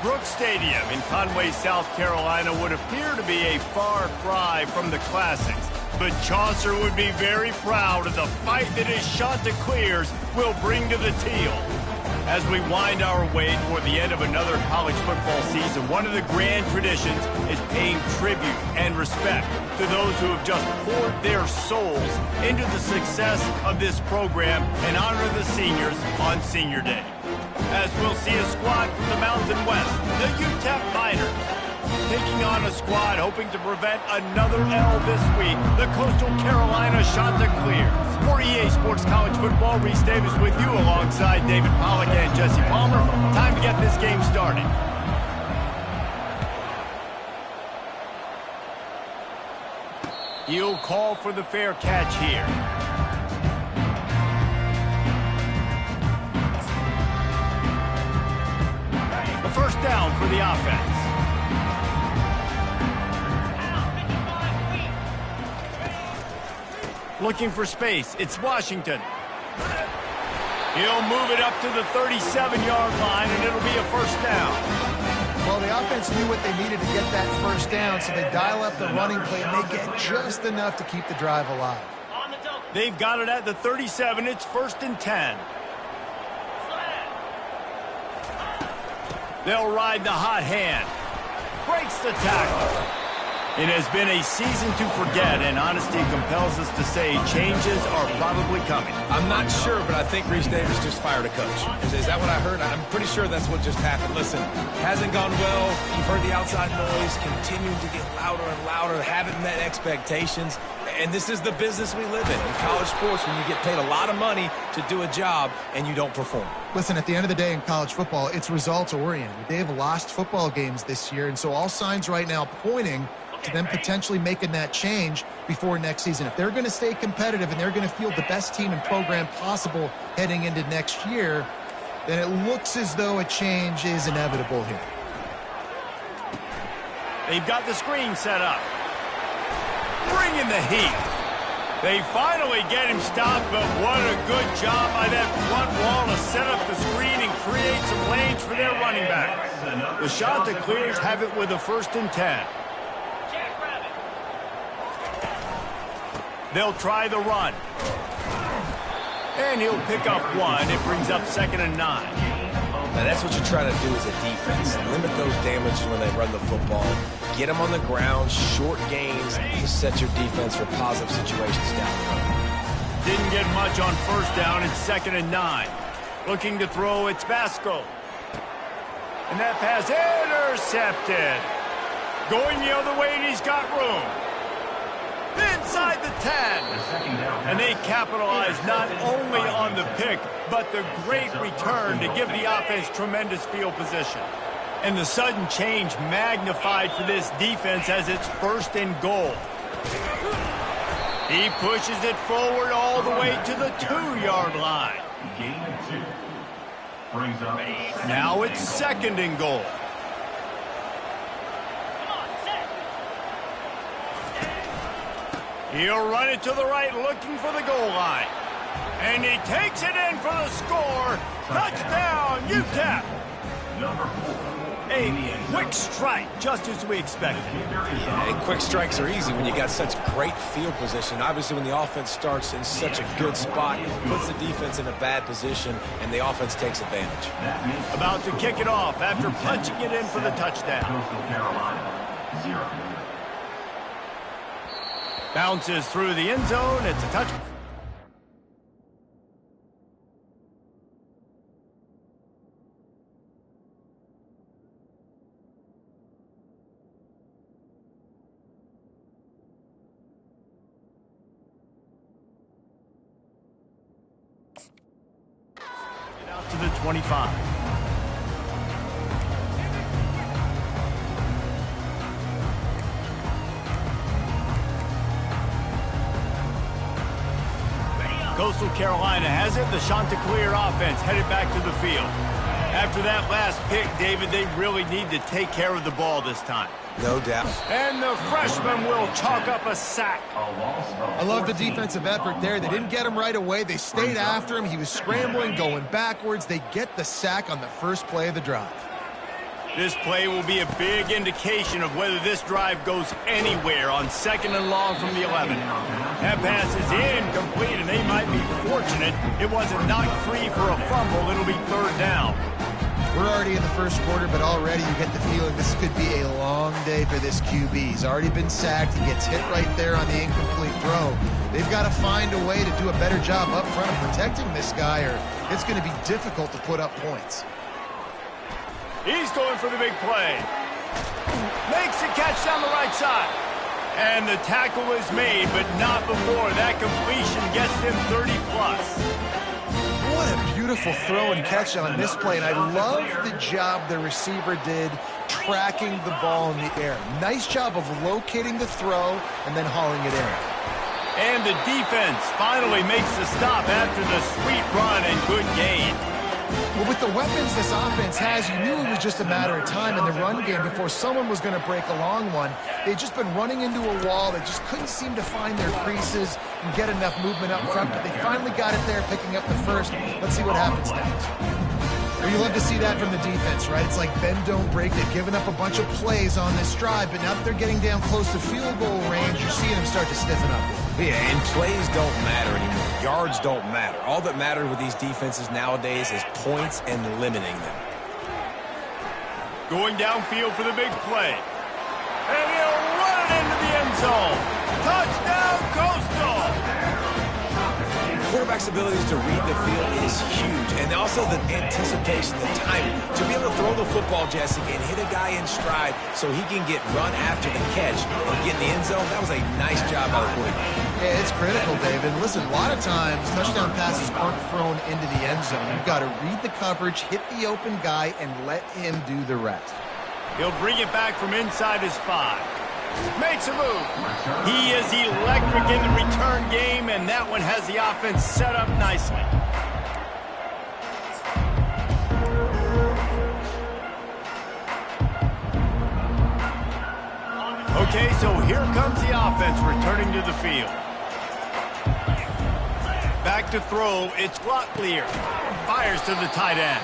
Brooks Stadium in Conway, South Carolina would appear to be a far cry from the classics, but Chaucer would be very proud of the fight that his Chanticleers will bring to the teal. As we wind our way toward the end of another college football season, one of the grand traditions is paying tribute and respect to those who have just poured their souls into the success of this program and honor the seniors on Senior Day. As we'll see a squad from the Mountain West, the Utep Miners, taking on a squad hoping to prevent another L this week, the Coastal Carolina Chanticleers. For EA Sports College Football, Reese Davis with you alongside David Pollack and Jesse Palmer. Time to get this game started. He'll call for the fair catch here. A first down for the offense. Looking for space. It's Washington. He'll move it up to the 37-yard line, and it'll be a first down. Well, the offense knew what they needed to get that first down, so they dial up the running play, and they get just enough to keep the drive alive. They've got it at the 37. It's 1st and 10. They'll ride the hot hand. Breaks the tackle. It has been a season to forget, and honesty compels us to say changes are probably coming. I'm not sure, but I think Reese Davis just fired a coach. Is that what I heard? I'm pretty sure that's what just happened. Listen, hasn't gone well. You've heard the outside noise, continuing to get louder and louder, haven't met expectations. And this is the business we live in college sports, when you get paid a lot of money to do a job and you don't perform. Listen, at the end of the day in college football, it's results-oriented. They have lost football games this year, and so all signs right now pointing to them potentially making that change before next season. If they're going to stay competitive and they're going to field the best team and program possible heading into next year, then it looks as though a change is inevitable here. They've got the screen set up. Bringing the heat. They finally get him stopped, but what a good job by that front wall to set up the screen and create some lanes for their running back. The Chanticleers have it with a 1st and 10. They'll try the run. And he'll pick up one. It brings up 2nd and 9. Now that's what you try to do as a defense. Limit those damages when they run the football. Get them on the ground, short gains, to set your defense for positive situations down the road. Didn't get much on 1st down. It's 2nd and 9. Looking to throw, it's Basco. And that pass intercepted. Going the other way, and he's got room. Inside the 10. And they capitalize not only on the pick, but the great return to give the offense tremendous field position. And the sudden change magnified for this defense as it's 1st and goal. He pushes it forward all the way to the 2-yard line. Now it's 2nd and goal. He'll run it to the right, looking for the goal line. And he takes it in for the score. Touchdown, Utep. A quick strike, just as we expected. Yeah, and quick strikes are easy when you got such great field position. Obviously, when the offense starts in such a good spot, puts the defense in a bad position, and the offense takes advantage. About to kick it off after punching it in for the touchdown. Bounces through the end zone. It's a touchdown. Out to the 25. Coastal Carolina has it. The Chanticleer offense headed back to the field. After that last pick, David, they really need to take care of the ball this time. No doubt. And the freshman will chalk up a sack. I love the defensive effort there. They didn't get him right away. They stayed after him. He was scrambling, going backwards. They get the sack on the first play of the drive. This play will be a big indication of whether this drive goes anywhere on 2nd and long from the 11. That pass is incomplete, and they might be fortunate it wasn't knocked free for a fumble. It'll be 3rd down. We're already in the first quarter, but already you get the feeling this could be a long day for this QB. He's already been sacked. He gets hit right there on the incomplete throw. They've got to find a way to do a better job up front of protecting this guy, or it's going to be difficult to put up points. He's going for the big play. Makes the catch down the right side. And the tackle is made, but not before that completion gets them 30-plus. What a beautiful throw and catch on this play, and I love the job the receiver did tracking the ball in the air. Nice job of locating the throw and then hauling it in. And the defense finally makes the stop after the sweet run and good gain. Well, with the weapons this offense has, you knew it was just a matter of time in the run game before someone was going to break a long one. They'd just been running into a wall. They just couldn't seem to find their creases and get enough movement up front, but they finally got it there, picking up the first. Let's see what happens next. You love to see that from the defense, right? It's like bend, don't break. They've given up a bunch of plays on this drive, but now that they're getting down close to field goal range, you're seeing them start to stiffen up. Yeah, and plays don't matter anymore. Yards don't matter. All that matters with these defenses nowadays is points and limiting them. Going downfield for the big play. And he'll run it into the end zone. Touchdown, Coastal! Quarterback's abilities to read the field is huge, and also the anticipation, the timing. To be able to throw the football, Jesse, and hit a guy in stride so he can get run after the catch and get in the end zone, that was a nice job by the quarterback. Yeah, it's critical, David. Listen, a lot of times touchdown passes aren't thrown into the end zone. You've got to read the coverage, hit the open guy, and let him do the rest. He'll bring it back from inside his 5. Makes a move. He is electric in the return game, and that one has the offense set up nicely. Okay, so here comes the offense returning to the field. Back to throw, it's Locklear. Fires to the tight end.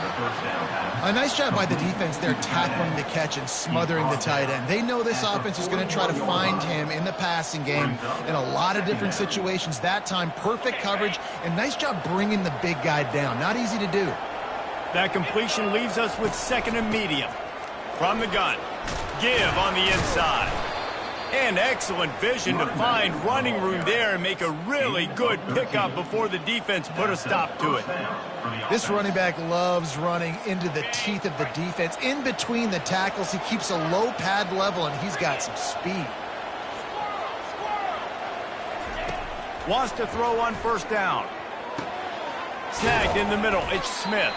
A nice job by the defense there tackling the catch and smothering the tight end. They know this offense is going to try to find him in the passing game in a lot of different situations. That time, perfect coverage, and nice job bringing the big guy down. Not easy to do. That completion leaves us with 2nd and medium. From the gun, give on the inside. And excellent vision to find running room there and make a really good pickup before the defense put a stop to it. This running back loves running into the teeth of the defense. In between the tackles, he keeps a low pad level, and he's got some speed. Wants to throw on 1st down. Snagged in the middle, it's Smith.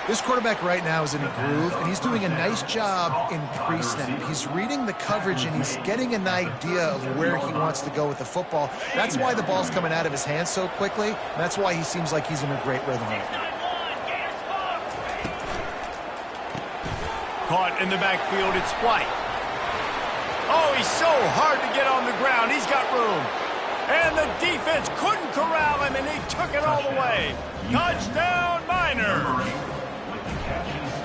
This quarterback right now is in a groove, and he's doing a nice job in pre-snap. He's reading the coverage, and he's getting an idea of where he wants to go with the football. That's why the ball's coming out of his hands so quickly, and that's why he seems like he's in a great rhythm right now. Caught in the backfield, it's White. Oh, he's so hard to get on the ground. He's got room. And the defense couldn't corral him, and he took it all the way. Touchdown, Miners!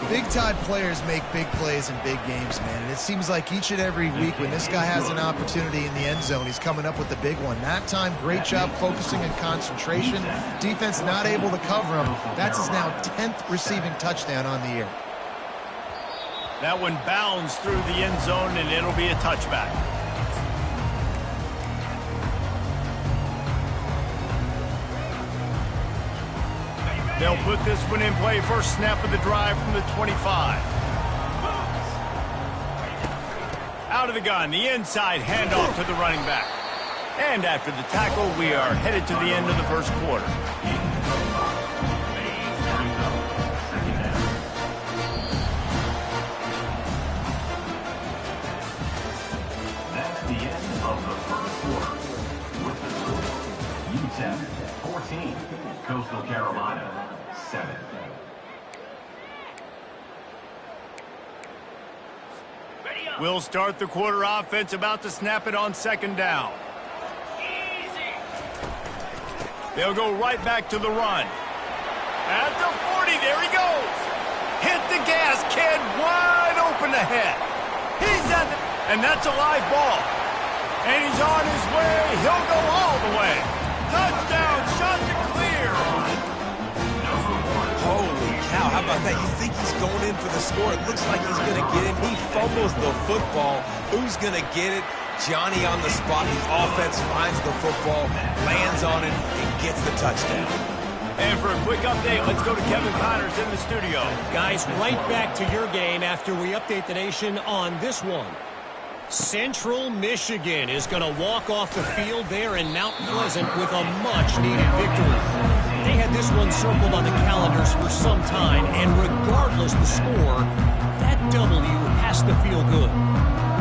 Big-time players make big plays in big games, man. And it seems like each and every week when this guy has an opportunity in the end zone, he's coming up with the big one. That time, great job focusing on concentration. Defense not able to cover him. That's his now 10th receiving touchdown on the year. That one bounds through the end zone, and it'll be a touchback. They'll put this one in play. First snap of the drive from the 25. Out of the gun, the inside handoff to the running back. And after the tackle, we are headed to the end of the first quarter. That's the end of the first quarter. With the score, Utep 14, Coastal Carolina 7. We'll start the quarter offense, about to snap it on 2nd down. They'll go right back to the run. At the 40, there he goes. Hit the gas, kid. Wide open ahead. He's at the... And that's a live ball. And he's on his way. He'll go all the way. Touchdown, shot to clear. Holy cow, how about that? You think he's going in for the score. It looks like he's going to get it. He fumbles the football. Who's going to get it? Johnny on the spot. The offense finds the football, lands on it, and gets the touchdown. And for a quick update, let's go to Kevin Connors in the studio. Guys, right back to your game after we update the nation on this one. Central Michigan is going to walk off the field there in Mount Pleasant with a much-needed victory. They had this one circled on the calendars for some time, and regardless the score, that W has to feel good.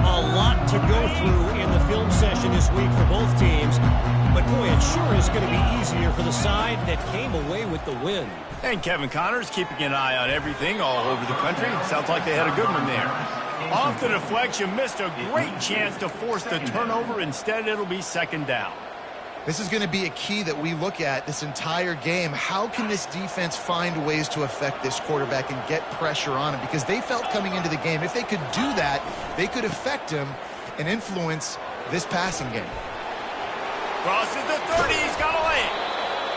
A lot to go through in the film session this week for both teams, but boy, it sure is going to be easier for the side that came away with the win. And Kevin Connors keeping an eye on everything all over the country. Sounds like they had a good one there. Off the deflection, missed a great chance to force the turnover. Instead, it'll be second down. This is going to be a key that we look at this entire game. How can this defense find ways to affect this quarterback and get pressure on him? Because they felt coming into the game, if they could do that, they could affect him and influence this passing game. Crosses the 30, he's got to lay it.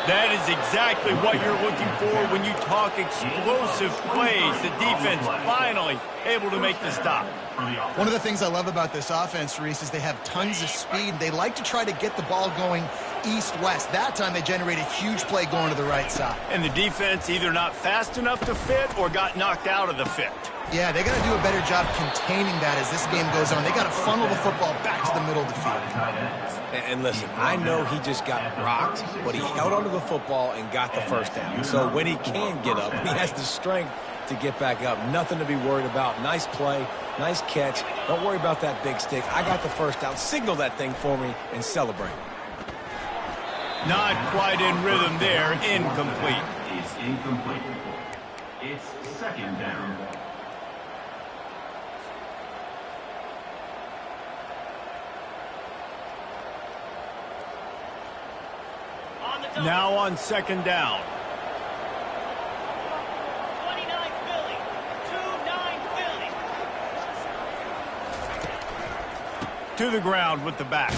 That is exactly what you're looking for when you talk explosive plays. The defense finally able to make the stop. One of the things I love about this offense, Reese, is they have tons of speed. They like to try to get the ball going east-west. That time they generate a huge play going to the right side. And the defense either not fast enough to fit or got knocked out of the fit. Yeah, they got to do a better job containing that as this game goes on. They got to funnel the football back to the middle of the field. And listen, I know he just got rocked, but he held onto the football and got the first down. So when he can get up, he has the strength to get back up. Nothing to be worried about. Nice play, nice catch. Don't worry about that big stick. I got the first down. Signal that thing for me and celebrate. Not quite in rhythm there. Incomplete. It's incomplete. It's second down. Now on second down. 29 Philly. 2-9 Philly. To the ground with the back.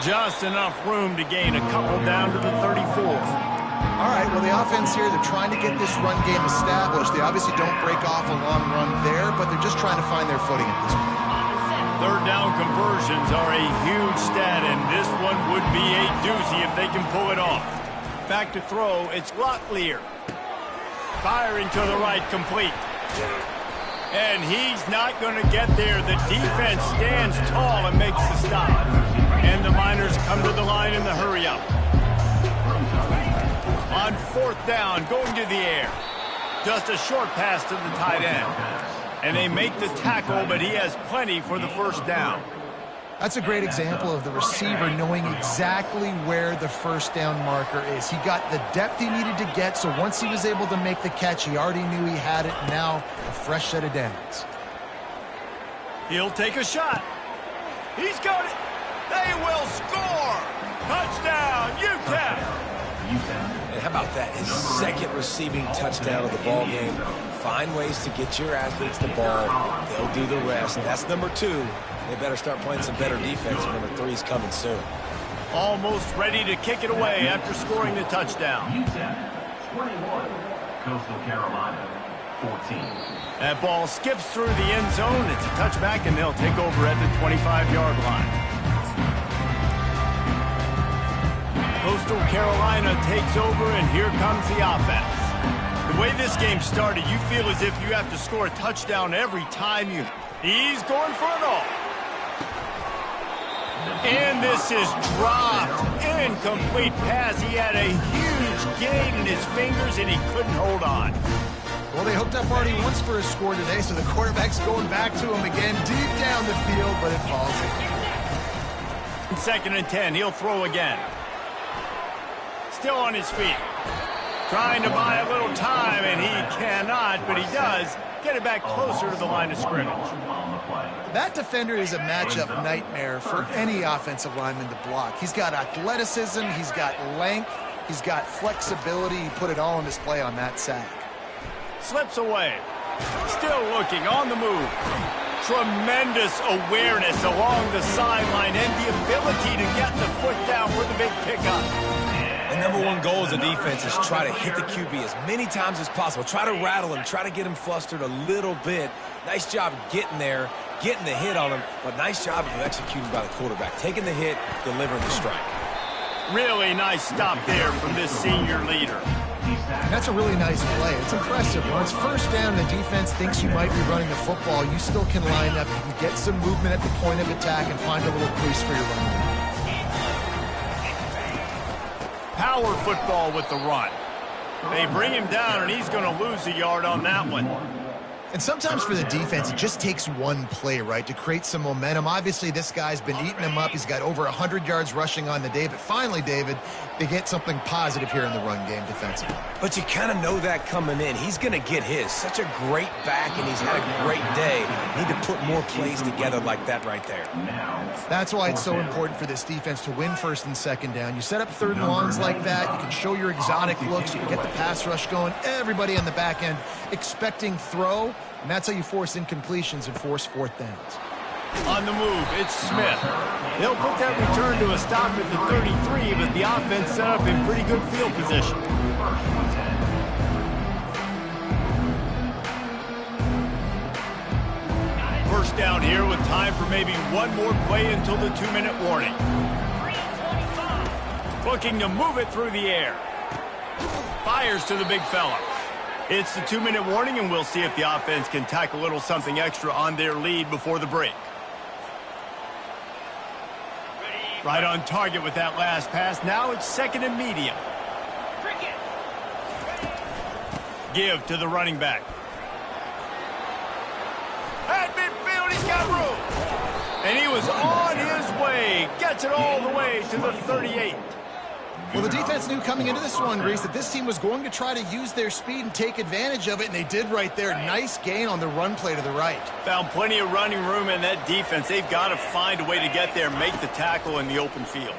Just enough room to gain a couple down to the 34. All right, well, the offense here, they're trying to get this run game established. They obviously don't break off a long run there, but they're just trying to find their footing at this point. Third down conversions are a huge stat, and this one would be a doozy if they can pull it off. Back to throw, it's Locklear. Firing to the right, complete. And he's not going to get there. The defense stands tall and makes the stop. And the Miners come to the line in the hurry-up. On fourth down, going to the air. Just a short pass to the tight end. And they make the tackle, but he has plenty for the first down. That's a great example of the receiver knowing exactly where the first down marker is. He got the depth he needed to get, so once he was able to make the catch, he already knew he had it. Now, a fresh set of downs. He'll take a shot. He's got it. They will score. Touchdown, Utep. And how about that? His second receiving touchdown of the ball game. Find ways to get your athletes the ball. They'll do the rest. That's number 2. They better start playing some better defense. Number 3's coming soon. Almost ready to kick it away after scoring the touchdown. Utep 21, Coastal Carolina 14. That ball skips through the end zone. It's a touchback, and they'll take over at the 25-yard line. Coastal Carolina takes over, and here comes the offense. The way this game started, you feel as if you have to score a touchdown every time you... He's going for it all. And this is dropped. Incomplete pass. He had a huge gain in his fingers, and he couldn't hold on. Well, they hooked up already once for a score today, so the quarterback's going back to him again deep down the field, but it falls in. Second and 10. He'll throw again. Still on his feet. Trying to buy a little time, and he cannot, but he does get it back closer to the line of scrimmage. That defender is a matchup nightmare for any offensive lineman to block. He's got athleticism, he's got length, he's got flexibility. He put it all on display on that sack. Slips away. Still looking on the move. Tremendous awareness along the sideline and the ability to get the foot down for the big pickup. The number one goal as a defense is try to hit the QB as many times as possible. Try to rattle him. Try to get him flustered a little bit. Nice job getting there, getting the hit on him, but nice job of executing by the quarterback. Taking the hit, delivering the strike. Really nice stop there from this senior leader. That's a really nice play. It's impressive. When it's first down and the defense thinks you might be running the football, you still can line up. You can get some movement at the point of attack and find a little crease for your running. Power football with the run. They bring him down, and he's going to lose a yard on that one. And sometimes for the defense, it just takes one play, right, to create some momentum. Obviously, this guy's been eating him up. He's got over 100 yards rushing on the day. But finally, David, they get something positive here in the run game defensively. But you kind of know that coming in. He's going to get his. Such a great back, and he's had a great day. Need to put more plays together like that right there. That's why it's so important for this defense to win first and second down. You set up third and longs like that. You can show your exotic looks. You can get the pass rush going. Everybody on the back end expecting throw. And that's how you force incompletions and force fourth downs. On the move, it's Smith. They'll put that return to a stop at the 33, but the offense set up in pretty good field position. First down here with time for maybe one more play until the 2-minute warning. Looking to move it through the air. Fires to the big fella. It's the 2-minute warning, and we'll see if the offense can tack a little something extra on their lead before the break. Right on target with that last pass. Now it's second and medium. Give to the running back. At midfield, he's got room. And he was on his way. Gets it all the way to the 38. Well, the defense knew coming into this one, Reese, that this team was going to try to use their speed and take advantage of it, and they did right there. Nice gain on the run play to the right. Found plenty of running room in that defense. They've got to find a way to get there, make the tackle in the open field.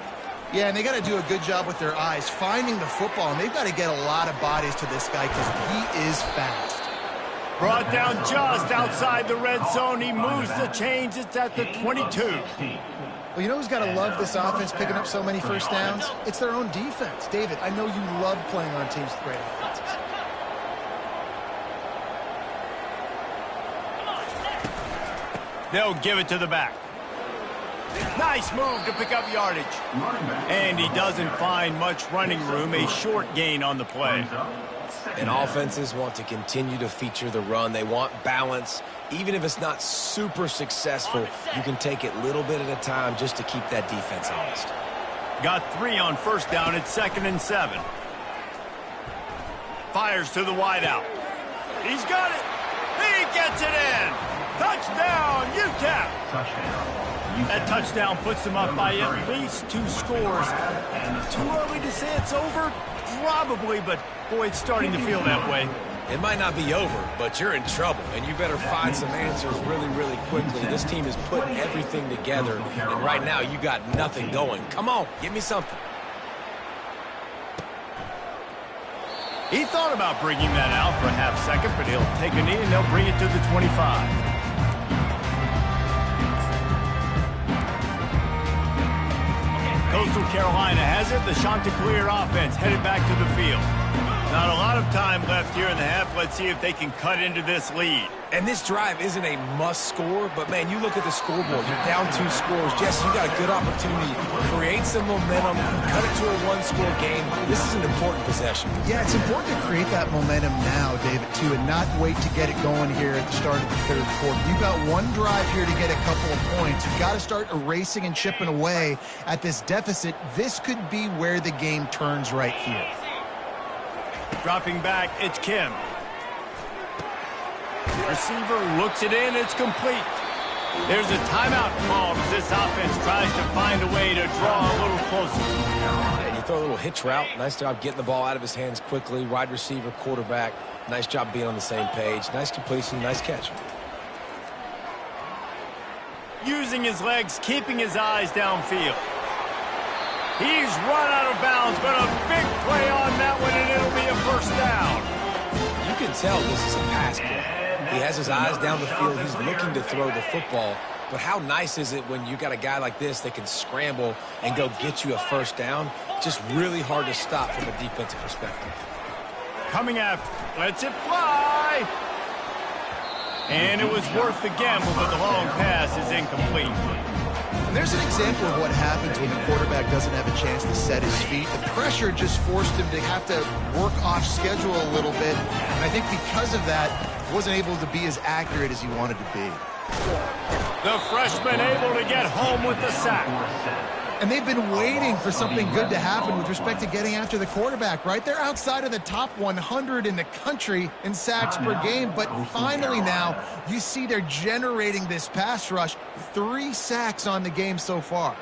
Yeah, and they got to do a good job with their eyes, finding the football, and they've got to get a lot of bodies to this guy because he is fast. Brought down just outside the red zone. He moves the chains. It's at the 22. Well, you know who's got to love this offense picking up so many first downs? It's their own defense. David, I know you love playing on teams with great offenses. They'll give it to the back. Nice move to pick up yardage. And he doesn't find much running room. A short gain on the play. And offenses want to continue to feature the run. They want balance. Even if it's not super successful, you can take it little bit at a time just to keep that defense honest. Got 3 on first down. It's 2nd and 7. Fires to the wideout. He's got it. He gets it in. Touchdown, Utep. That touchdown puts them up by at least 2 scores. Too early to say it's over? Probably, but boy, it's starting to feel that way. It might not be over, but you're in trouble, and you better find some answers really, really quickly. This team is putting everything together, and right now you got nothing going. Come on, give me something. He thought about bringing that out for a half second, but he'll take a knee and they'll bring it to the 25. Coastal Carolina has it. The Chanticleer offense headed back to the field. Not a lot of time left here in the half. Let's see if they can cut into this lead. And this drive isn't a must score, but man, you look at the scoreboard. You're down 2 scores. Jesse, you got a good opportunity to create some momentum, cut it to a 1-score game. This is an important possession. Yeah, it's important to create that momentum now, David, too, and not wait to get it going here at the start of the third quarter. You've got one drive here to get a couple of points. You've got to start erasing and chipping away at this deficit. This could be where the game turns right here. Dropping back, it's Kim. Receiver looks it in, it's complete. There's a timeout called as this offense tries to find a way to draw a little closer. And you throw a little hitch route. Nice job getting the ball out of his hands quickly. Wide receiver, quarterback. Nice job being on the same page. Nice completion, nice catch. Using his legs, keeping his eyes downfield. He's run out of bounds, but a big play on that one, and it'll be a first down. You can tell this is a pass play. He has his eyes down the field. He's looking to throw the football. But how nice is it when you got a guy like this that can scramble and go get you a first down? Just really hard to stop from a defensive perspective. Coming after, lets it fly. And it was worth the gamble, but the long pass is incomplete. And there's an example of what happens when the quarterback doesn't have a chance to set his feet. The pressure just forced him to have to work off schedule a little bit. And I think because of that, he wasn't able to be as accurate as he wanted to be. The freshman able to get home with the sack. And they've been waiting for something good to happen with respect to getting after the quarterback, right? They're outside of the top 100 in the country in sacks per game, but finally now you see they're generating this pass rush. 3 sacks on the game so far.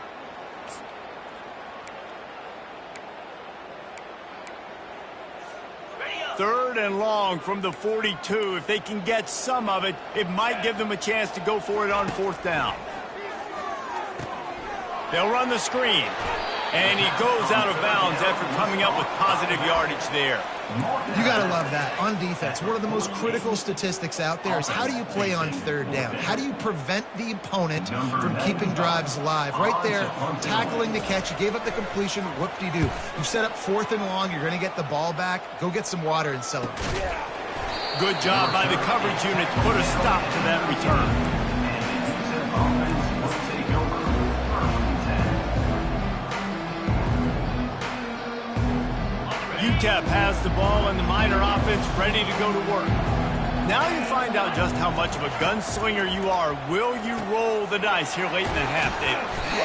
Third and long from the 42. If they can get some of it, it might give them a chance to go for it on 4th down. They'll run the screen. And he goes out of bounds after coming up with positive yardage there. You got to love that. On defense, one of the most critical statistics out there is how do you play on 3rd down? How do you prevent the opponent from keeping drives alive? Right there, tackling the catch. You gave up the completion. Whoop-de-doo. You set up 4th and long. You're going to get the ball back. Go get some water and celebrate. Good job by the coverage unit to put a stop to that return. Utep has the ball and the Miner offense ready to go to work. Now you find out just how much of a gunslinger you are. Will you roll the dice here late in the half, David?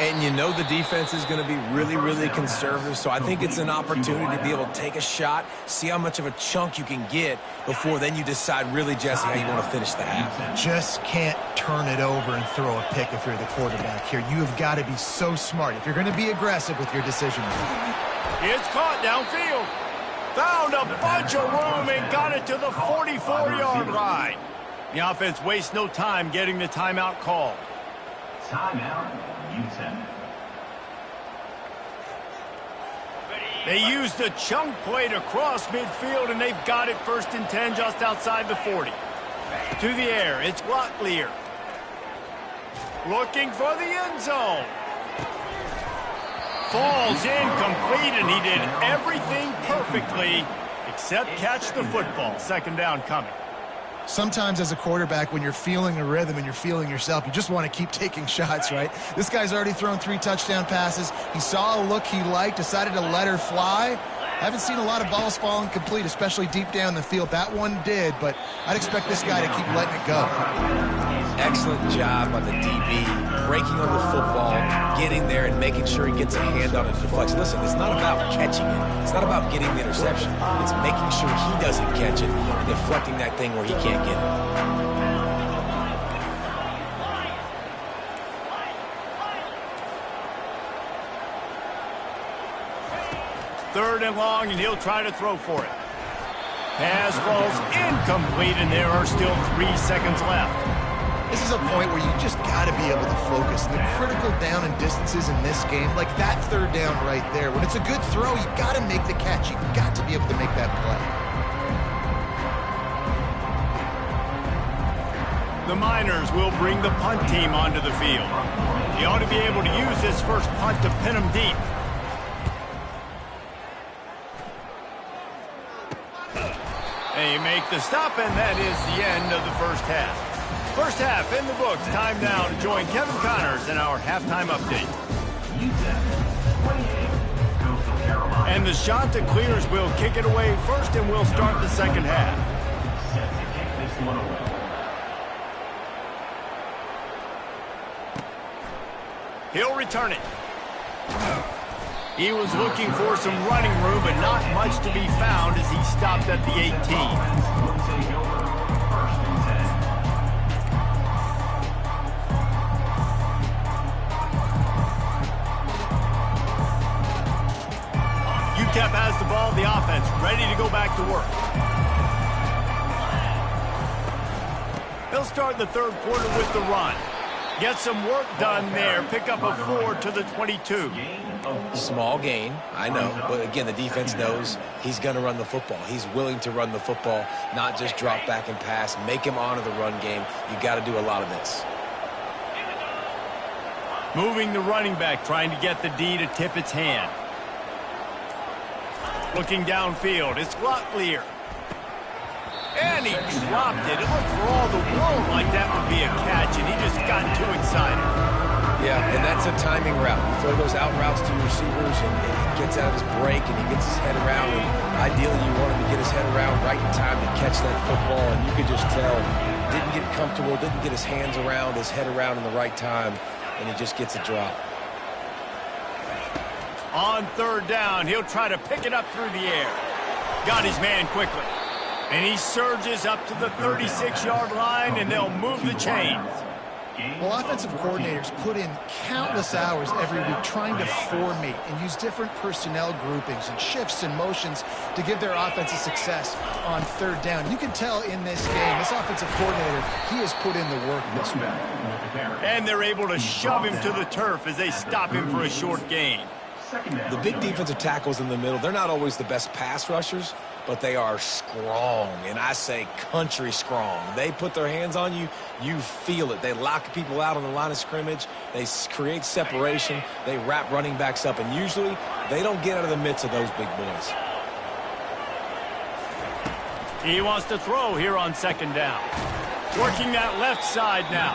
And you know the defense is going to be really, really conservative, so I think it's an opportunity to be able to take a shot, see how much of a chunk you can get before then you decide really, Jesse, how you want to finish the half. Just can't turn it over and throw a pick if you're the quarterback here. You have got to be so smart if you're going to be aggressive with your decision making. It's caught downfield. Found a bunch of room and got it to the 44-yard line. The offense wastes no time getting the timeout called. Timeout, Utep. They used a chunk play to cross midfield, and they've got it 1st and 10 just outside the 40. To the air, it's Locklear. Looking for the end zone. Falls incomplete, and he did everything perfectly except catch the football. 2nd down coming. Sometimes as a quarterback, when you're feeling a rhythm and you're feeling yourself, you just want to keep taking shots, right? This guy's already thrown 3 touchdown passes. He saw a look he liked, decided to let her fly. Haven't seen a lot of balls falling complete, especially deep down the field. That one did, but I'd expect this guy to keep letting it go. Excellent job by the DB, breaking on the football, getting there and making sure he gets a hand on it and deflects. Listen, it's not about catching it. It's not about getting the interception. It's making sure he doesn't catch it and deflecting that thing where he can't get it. 3rd and long, and he'll try to throw for it. Pass falls incomplete, and there are still 3 seconds left. This is a point where you just got to be able to focus. The critical down and distances in this game, like that 3rd down right there. When it's a good throw, you got to make the catch. You've got to be able to make that play. The Miners will bring the punt team onto the field. He ought to be able to use this first punt to pin them deep. They make the stop, and that is the end of the first half. First half in the books. Time now to join Kevin Connors in our halftime update. Utep, 28, Coastal Carolina. And the Chanticleers will kick it away first, and we'll start the second half. Set to kick this one away. He'll return it. He was looking for some running room, but not much to be found as he stopped at the 18. Will take over 1st and 10. Utep has the ball, the offense ready to go back to work. They'll start the 3rd quarter with the run. Get some work done there. Pick up a 4 to the 22. Small gain, I know. But again, the defense knows he's going to run the football. He's willing to run the football, not just drop back and pass. Make him honor the run game. You got to do a lot of this. Moving the running back, trying to get the D to tip its hand. Looking downfield, it's Locklear. And he dropped it. It looked for all the world like that would be a catch, and he just got too excited. Yeah, and that's a timing route. You throw those out routes to your receivers, and he gets out of his break, and he gets his head around. And ideally, you want him to get his head around right in time to catch that football. And you could just tell, didn't get comfortable, didn't get his hands around, his head around in the right time, and he just gets a drop. On third down, he'll try to pick it up through the air. Got his man quickly. And he surges up to the 36-yard line, and they'll move the chains. Well, offensive coordinators put in countless hours every week trying to formate and use different personnel groupings and shifts and motions to give their offense a success on third down. You can tell in this game, this offensive coordinator, he has put in the work this week. And they're able to shove him to the turf as they stop him for a short gain. The big defensive tackles in the middle, they're not always the best pass rushers, but they are strong, and I say country strong. They put their hands on you, you feel it. They lock people out on the line of scrimmage. They create separation. They wrap running backs up, and usually they don't get out of the midst of those big boys. He wants to throw here on second down. Working that left side now.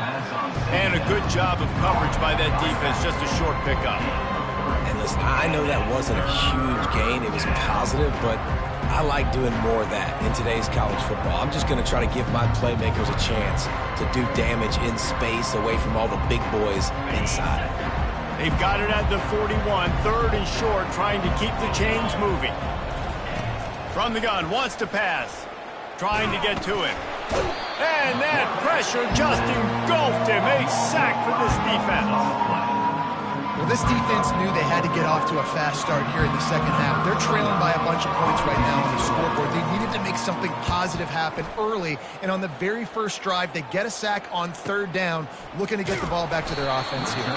And a good job of coverage by that defense, just a short pickup. And listen, I know that wasn't a huge gain. It was positive, but I like doing more of that in today's college football. I'm just going to try to give my playmakers a chance to do damage in space away from all the big boys inside. They've got it at the 41, third and short, trying to keep the chains moving. From the gun, wants to pass, trying to get to him. And that pressure just engulfed him. A sack for this defense. Well, this defense knew they had to get off to a fast start here in the second half. They're trailing by a bunch of points right now on the scoreboard. They needed to make something positive happen early, and on the very first drive, they get a sack on third down, looking to get the ball back to their offense here.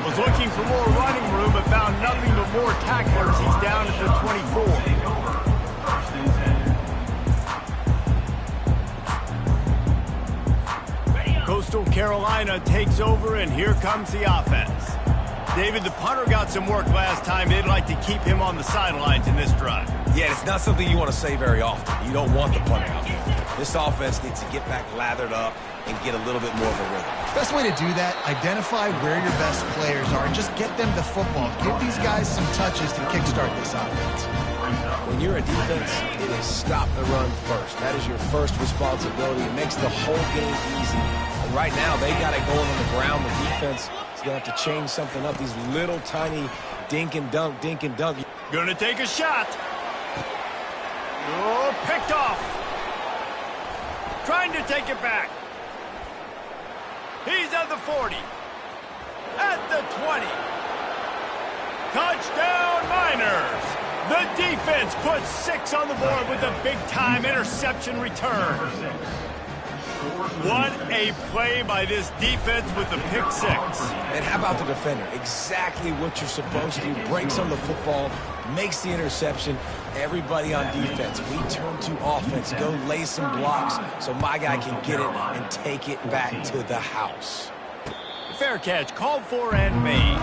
Was looking for more running room, but found nothing but more tacklers. He's down at the 24. Coastal Carolina takes over, and here comes the offense. David, the punter got some work last time. They'd like to keep him on the sidelines in this drive. Yeah, it's not something you want to say very often. You don't want the punter out there. This offense needs to get back lathered up and get a little bit more of a rhythm. Best way to do that, identify where your best players are and just get them the football. Give these guys some touches to kickstart this offense. When you're a defense, it is stop the run first. That is your first responsibility. It makes the whole game easy. And right now, they got it going on the ground. The defense is going to have to change something up. These little tiny dink and dunk, dink and dunk. Gonna take a shot. Oh, picked off. Trying to take it back. He's at the 40. At the 20. Touchdown, Miners. The defense puts 6 on the board with a big-time interception return. What a play by this defense with the pick 6. And how about the defender? Exactly what you're supposed to do. Breaks on the football, makes the interception. Everybody on defense, we turn to offense. Go lay some blocks so my guy can get it and take it back to the house. Fair catch, called for and made.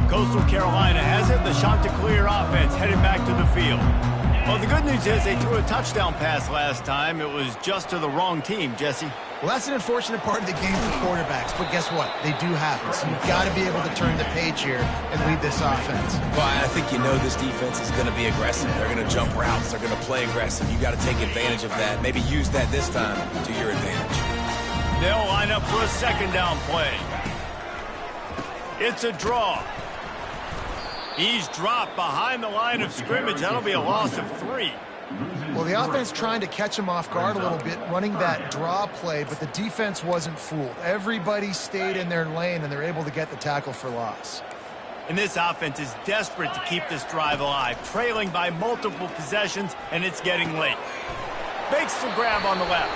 Coastal Carolina has it. The Chanticleer offense headed back to the field. Well, the good news is they threw a touchdown pass last time. It was just to the wrong team, Jesse. Well, that's an unfortunate part of the game for quarterbacks, but guess what? They do happen. So you've got to be able to turn the page here and lead this offense. Well, I think you know this defense is going to be aggressive. They're going to jump routes. They're going to play aggressive. You got to take advantage of that. Maybe use that this time to your advantage. They'll line up for a second down play. It's a draw. He's dropped behind the line of scrimmage. That'll be a loss of 3. Well, the offense trying to catch him off guard a little bit, running that draw play, but the defense wasn't fooled. Everybody stayed in their lane, and they're able to get the tackle for loss. And this offense is desperate to keep this drive alive, trailing by multiple possessions, and it's getting late. Makes the grab on the left.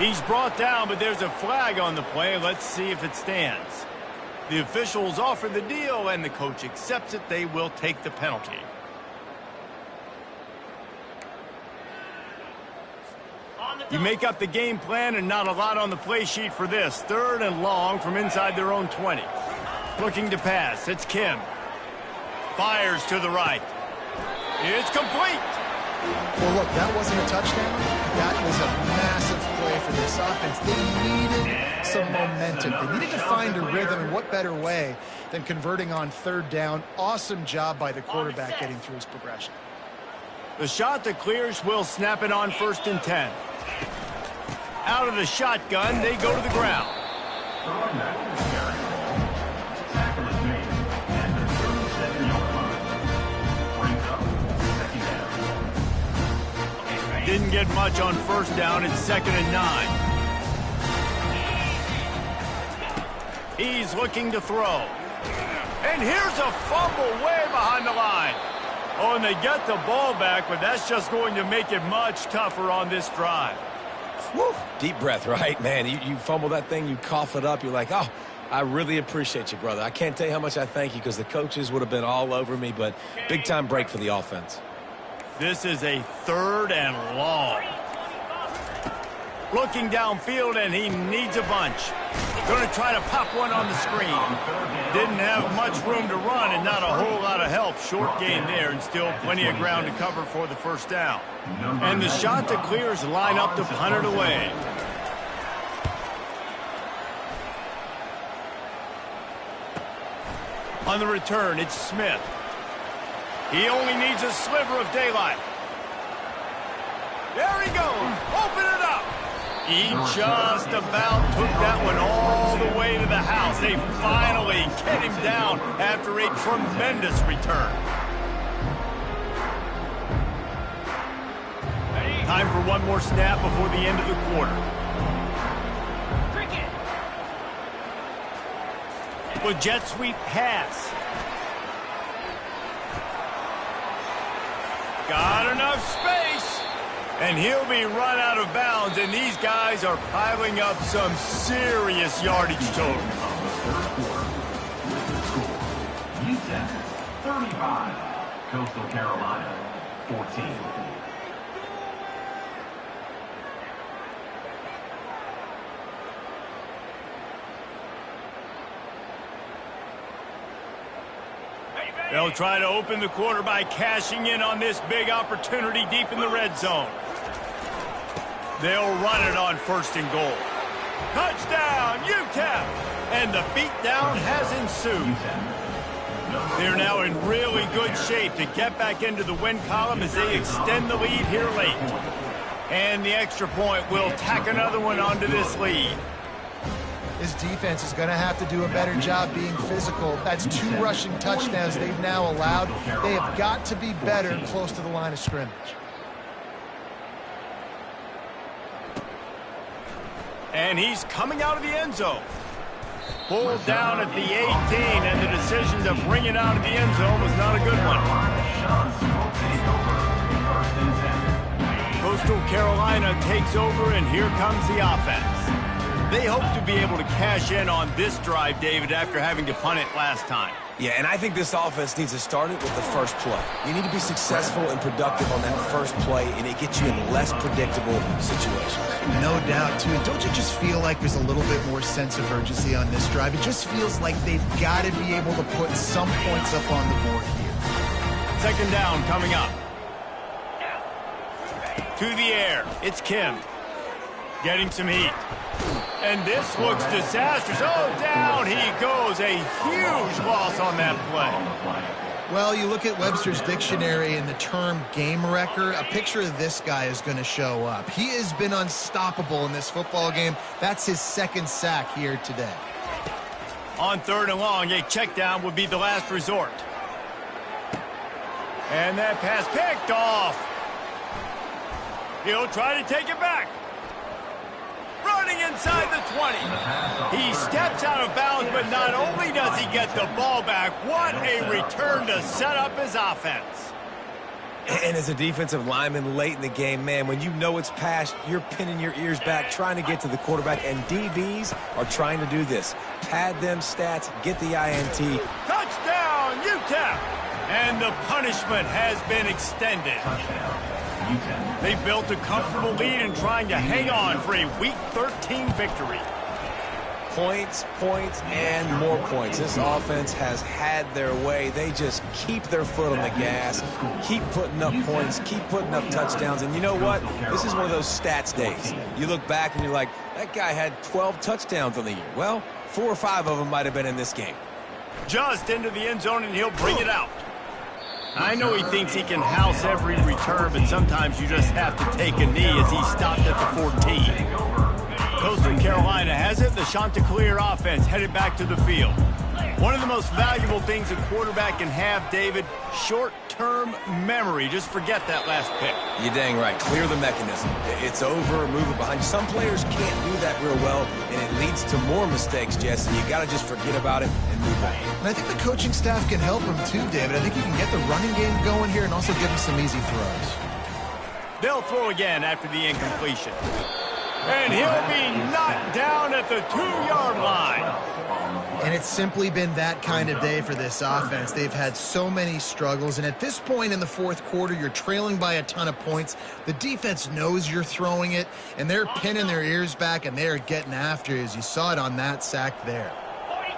He's brought down, but there's a flag on the play. Let's see if it stands. The officials offer the deal, and the coach accepts it. They will take the penalty. You make up the game plan, and not a lot on the play sheet for this. 3rd and long from inside their own 20. Looking to pass. It's Kim. Fires to the right. It's complete. Well, look, that wasn't a touchdown. That was a massive play for this offense. They needed some momentum. They needed to find a rhythm, and what better way than converting on 3rd down. Awesome job by the quarterback getting through his progression. The shot that clears will snap it on 1st and 10. Out of the shotgun, they go to the ground. Tackle is made at the 37-yard line. Brings up 2nd down. Didn't get much on 1st down. It's 2nd and 9. He's looking to throw. And here's a fumble way behind the line. Oh, and they get the ball back, but that's just going to make it much tougher on this drive. Woo. Deep breath, right? Man, you fumble that thing, you cough it up, you're like, oh, I really appreciate you, brother. I can't tell you how much I thank you because the coaches would have been all over me, but big-time break for the offense. This is a 3rd and long. Looking downfield, and he needs a bunch. Going to try to pop one on the screen. Didn't have much room to run and not a whole lot of help. Short gain there, and still plenty of ground to cover for the 1st down. And the shot that clears line up to punt it away. On the return, it's Smith. He only needs a sliver of daylight. There he goes. Open it up. He just about took that one all the way to the house. They finally get him down after a tremendous return. Time for one more snap before the end of the quarter. With jet sweep pass. Got enough space. And he'll be run out of bounds, and these guys are piling up some serious yardage totals. Utep 35, Coastal Carolina 14. They'll try to open the quarter by cashing in on this big opportunity deep in the red zone. They'll run it on 1st and goal. Touchdown, Utep! And the beatdown has ensued. They're now in really good shape to get back into the win column as they extend the lead here late. And the extra point will tack another one onto this lead. This defense is going to have to do a better job being physical. That's 2 rushing touchdowns they've now allowed. They have got to be better close to the line of scrimmage. And he's coming out of the end zone. Pulled down at the 18, and the decision to bring it out of the end zone was not a good one. Coastal Carolina takes over, and here comes the offense. They hope to be able to cash in on this drive, David, after having to punt it last time. Yeah, and I think this offense needs to start it with the first play. You need to be successful and productive on that first play, and it gets you in less predictable situations. No doubt, too. Don't you just feel like there's a little bit more sense of urgency on this drive? It just feels like they've got to be able to put some points up on the board here. 2nd down coming up. To the air. It's Kim. Getting some heat. And this looks disastrous. Oh, down he goes. A huge loss on that play. Well, you look at Webster's dictionary and the term game wrecker, a picture of this guy is going to show up. He has been unstoppable in this football game. That's his 2nd sack here today. On 3rd and long, a check down would be the last resort. And that pass picked off. He'll try to take it back. Running inside the 20. He steps out of bounds, but not only does he get the ball back, what a return to set up his offense. And as a defensive lineman late in the game, man, when you know it's past, you're pinning your ears back, trying to get to the quarterback, and DBs are trying to do this. Pad them stats, get the INT. Touchdown, Utep! And the punishment has been extended. They built a comfortable lead and trying to hang on for a Week 13 victory. Points, points, and more points. This offense has had their way. They just keep their foot on the gas, keep putting up points, keep putting up touchdowns. And you know what? This is one of those stats days. You look back and you're like, that guy had 12 touchdowns on the year. Well, 4 or 5 of them might have been in this game. Just into the end zone, and he'll bring it out. I know he thinks he can house every return, but sometimes you just have to take a knee as he stopped at the 14. Coastal Carolina has it. The Chanticleer offense headed back to the field. One of the most valuable things a quarterback can have, David, short-term memory. Just forget that last pick. You're dang right. Clear the mechanism. It's over, move it behind you. Some players can't do that real well, and it leads to more mistakes, Jesse. You got to just forget about it and move on. And I think the coaching staff can help him too, David. I think you can get the running game going here and also give him some easy throws. They'll throw again after the incompletion. And he'll be knocked down at the 2-yard line. And it's simply been that kind of day for this offense. They've had so many struggles, and at this point in the fourth quarter, you're trailing by a ton of points. The defense knows you're throwing it, and they're pinning their ears back, and they're getting after you, as you saw it on that sack there.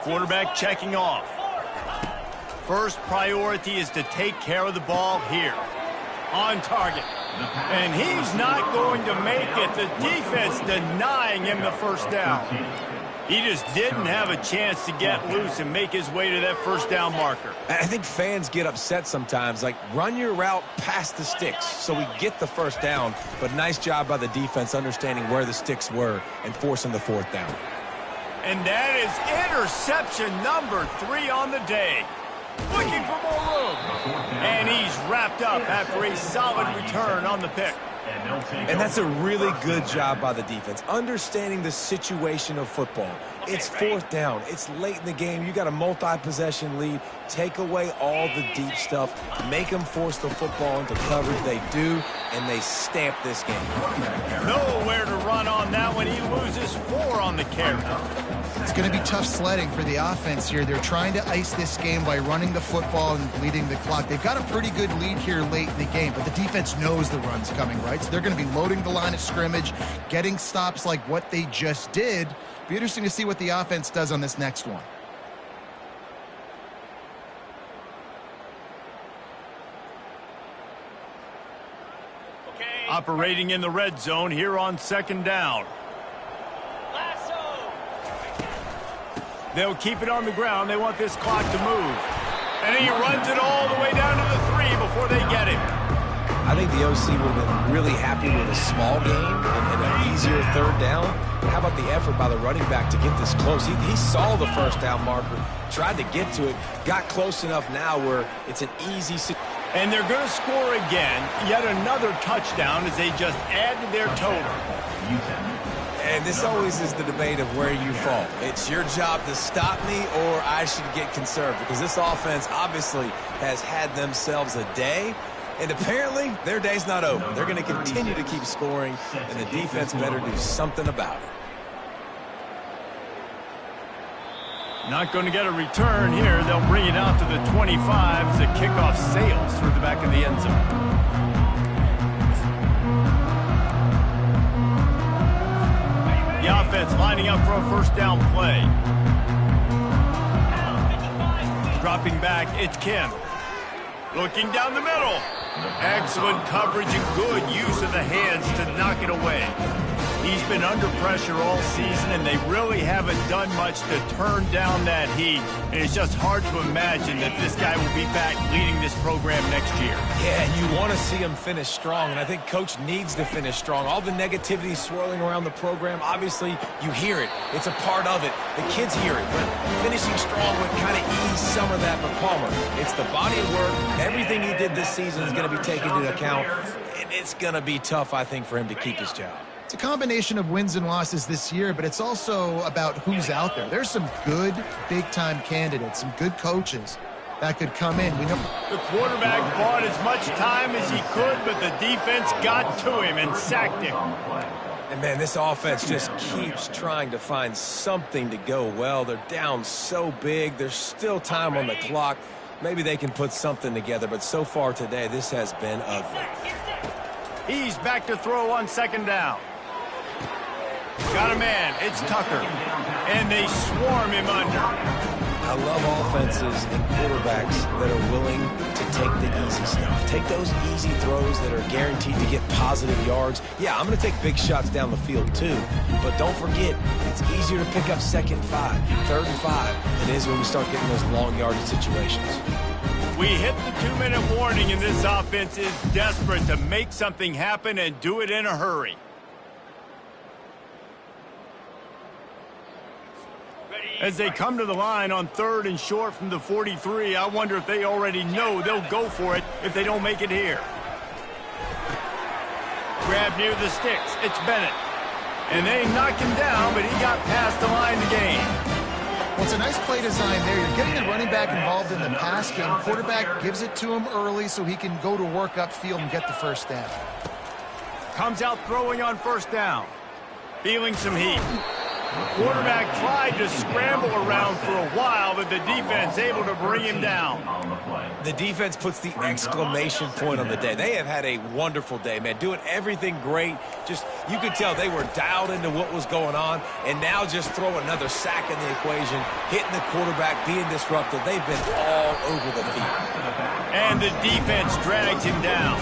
Quarterback checking off. First priority is to take care of the ball here. On target. And he's not going to make it. The defense denying him the first down. He just didn't have a chance to get loose and make his way to that first down marker. I think fans get upset sometimes. Like, run your route past the sticks so we get the first down. But nice job by the defense understanding where the sticks were and forcing the 4th down. And that is interception number 3 on the day. Looking for more room. And he's wrapped up after a solid return on the pick. And that's a really good job by the defense, understanding the situation of football. It's 4th down. It's late in the game. You got a multi-possession lead. Take away all the deep stuff. Make them force the football into coverage. They do, and they stamp this game. Nowhere to run on that one. He loses 4 on the carry. It's going to be tough sledding for the offense here. They're trying to ice this game by running the football and bleeding the clock. They've got a pretty good lead here late in the game, but the defense knows the run's coming, right? So they're going to be loading the line of scrimmage, getting stops like what they just did. Be interesting to see what the offense does on this next one. Operating in the red zone here on 2nd down. They'll keep it on the ground. They want this clock to move. And he runs it all the way down to the 3 before they get him. I think the OC would have been really happy with a small game and an easier 3rd down. But how about the effort by the running back to get this close? He saw the first down marker, tried to get to it, got close enough now where it's an easy situation. And they're going to score again. Yet another touchdown as they just add to their total. And this always is the debate of where you fall. It's your job to stop me or I should get conserved, because this offense obviously has had themselves a day, and apparently their day's not over. They're going to continue to keep scoring, and the defense better do something about it. Not going to get a return here. They'll bring it out to the 25 as the kickoff sails through the back of the end zone. The offense lining up for a first down play. Dropping back, it's Kim. Looking down the middle. Excellent coverage and good use of the hands to knock it away. He's been under pressure all season, and they really haven't done much to turn down that heat. And it's just hard to imagine that this guy will be back leading this program next year. Yeah, and you want to see him finish strong, and I think Coach needs to finish strong. All the negativity swirling around the program, obviously, you hear it. It's a part of it. The kids hear it, but finishing strong would kind of ease some of that for Palmer. It's the body of work. Everything he did this season is going to be taken into account. and it's going to be tough, I think, for him to keep his job. It's a combination of wins and losses this year, but it's also about who's out there. There's some good big-time candidates, some good coaches that could come in. We know the quarterback bought as much time as he could, but the defense got to him and sacked him. And, man, this offense just keeps trying to find something to go well. They're down so big. There's still time on the clock. Maybe they can put something together, but so far today, this has been ugly. He's back to throw on second down. Got a man. It's Tucker. And they swarm him under. I love offenses and quarterbacks that are willing to take the easy stuff. Take those easy throws that are guaranteed to get positive yards. Yeah, I'm going to take big shots down the field too. But don't forget, it's easier to pick up 2nd and 5, 3rd and 5 than it is when we start getting those long yardage situations. We hit the 2-minute warning, and this offense is desperate to make something happen and do it in a hurry. As they come to the line on 3rd and short from the 43, I wonder if they already know they'll go for it if they don't make it here. Grab near the sticks. It's Bennett. And they knock him down, but he got past the line to gain. Well, it's a nice play design there. You're getting the running back involved in the pass game. Quarterback gives it to him early so he can go to work upfield and get the first down. Comes out throwing on 1st down. Feeling some heat. Quarterback tried to scramble around for a while, but the defense able to bring him down. The defense puts the exclamation point on the day. They have had a wonderful day, man. Doing everything great. Just, you could tell they were dialed into what was going on, and now just throw another sack in the equation, hitting the quarterback, being disruptive. They've been all over the field. And the defense drags him down.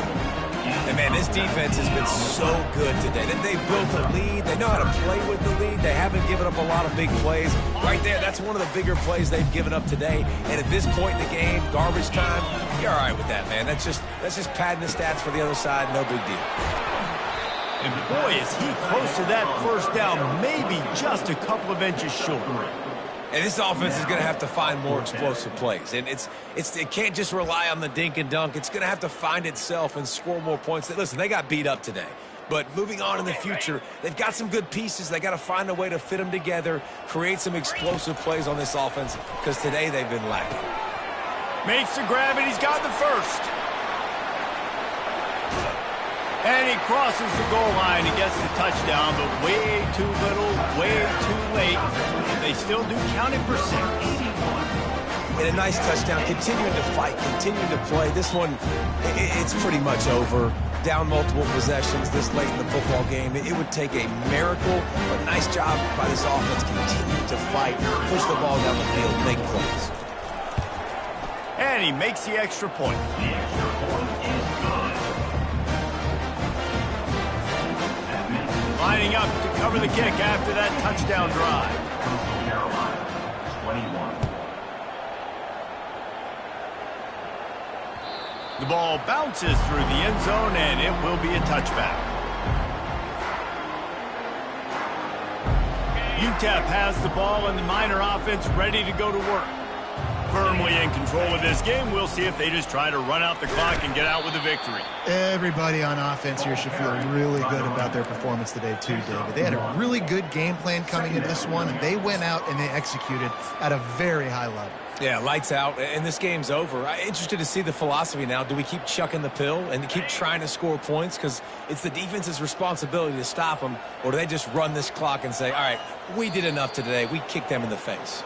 And, man, this defense has been so good today. They've built a lead. They know how to play with the lead. They haven't given up a lot of big plays. Right there, that's one of the bigger plays they've given up today. And at this point in the game, garbage time, you're all right with that, man. That's just padding the stats for the other side. No big deal. And, boy, is he close to that 1st down, maybe just a couple of inches short. And this offense is going to have to find more explosive plays. And it can't just rely on the dink and dunk. It's going to have to find itself and score more points. Listen, they got beat up today. But moving on in the future, they've got some good pieces. They got to find a way to fit them together, create some explosive plays on this offense, because today they've been lacking. Makes the grab, and he's got the 1st. And he crosses the goal line and gets the touchdown, but way too little, way too late. They still do count it for 6. And a nice touchdown, continuing to fight, continuing to play. This one, it's pretty much over. Down multiple possessions this late in the football game. It would take a miracle, but nice job by this offense. Continue to fight, push the ball down the field, make plays. And he makes the extra point. The extra point is good. Lining up to cover the kick after that touchdown drive. Coastal Carolina, 21. The ball bounces through the end zone, and it will be a touchback. Utep has the ball, and the Miner offense ready to go to work. Firmly in control of this game. We'll see if they just try to run out the clock and get out with a victory. Everybody on offense here should feel really good about their performance today too, David. They had a really good game plan coming into this one, and they went out and they executed at a very high level. Yeah, lights out, and this game's over. I'm interested to see the philosophy now. Do we keep chucking the pill and keep trying to score points? Because it's the defense's responsibility to stop them, or do they just run this clock and say, all right, we did enough today. We kicked them in the face.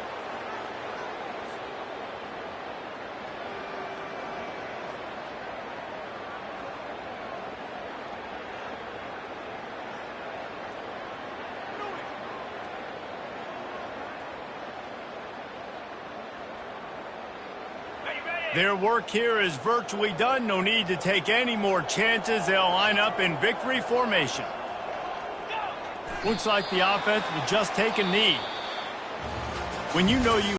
Their work here is virtually done. No need to take any more chances. They'll line up in victory formation. Looks like the offense will just take a knee. When you know you